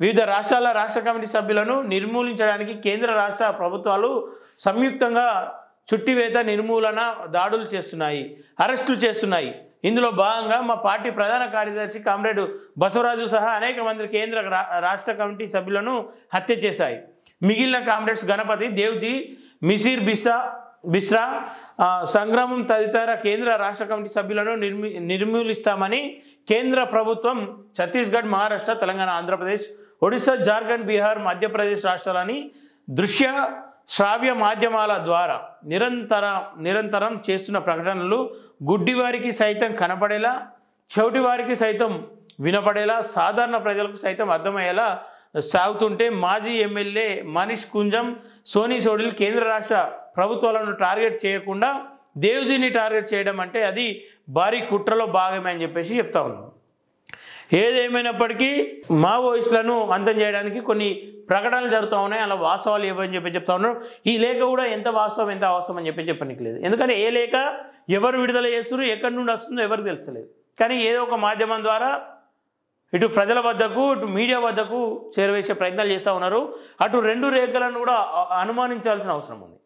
వివిధ రాష్ట్రాల రాష్ట్ర కమిటీ సభ్యులను నిర్మూలించడానికి కేంద్ర రాష్ట్ర ప్రభుత్వాలు సంయుక్తంగా చుట్టివేత నిర్మూలన దాడులు చేస్తున్నాయి, అరెస్టులు చేస్తున్నాయి. ఇందులో భాగంగా మా పార్టీ ప్రధాన కార్యదర్శి కామ్రేడ్ బసవరాజు సహా అనేక మంది కేంద్ర రాష్ట్ర కమిటీ సభ్యులను హత్య చేశాయి. మిగిలిన కామ్రేడ్స్ గణపతి, దేవ్జీ, మిసిర్ బిస్రా, సంగ్రామం తదితర కేంద్ర రాష్ట్ర కమిటీ సభ్యులను నిర్మూలిస్తామని కేంద్ర ప్రభుత్వం ఛత్తీస్గఢ్, మహారాష్ట్ర, తెలంగాణ, ఆంధ్రప్రదేశ్, ఒడిశా, జార్ఖండ్, బీహార్, మధ్యప్రదేశ్ రాష్ట్రాలని దృశ్య శ్రావ్య మాధ్యమాల ద్వారా నిరంతరం చేస్తున్న ప్రకటనలు గుడ్డివారికి సైతం కనపడేలా, చెవిటివారికి సైతం వినపడేలా, సాధారణ ప్రజలకు సైతం అర్థమయ్యేలా సాగుతుంటే మాజీ ఎమ్మెల్యే మనీష్ కుంజం, సోనీ సోడిల్ కేంద్ర రాష్ట్ర ప్రభుత్వాలను టార్గెట్ చేయకుండా దేవ్జీని టార్గెట్ చేయడం అంటే అది భారీ కుట్రలో భాగమే అని చెప్పేసి చెప్తా ఉన్నాం. ఏదేమైనప్పటికీ మావోయిస్టులను అంతం చేయడానికి కొన్ని ప్రకటనలు జరుగుతూ ఉన్నాయి. అలా వాస్తవాలు ఏవని చెప్పి చెప్తా ఉన్నారు. ఈ లేఖ కూడా ఎంత వాస్తవం ఎంత అవసరం అని చెప్పనికి లేదు. ఎందుకంటే ఏ లేఖ ఎవరు విడుదల చేస్తున్నారు, ఎక్కడి నుండి వస్తుందో ఎవరికి తెలుసలేదు. కానీ ఏదో ఒక మాధ్యమం ద్వారా ఇటు ప్రజల వద్దకు ఇటు మీడియా వద్దకు చేరవేసే ప్రయత్నాలు చేస్తూ ఉన్నారు. అటు రెండు రేఖలను కూడా అనుమానించాల్సిన అవసరం ఉంది.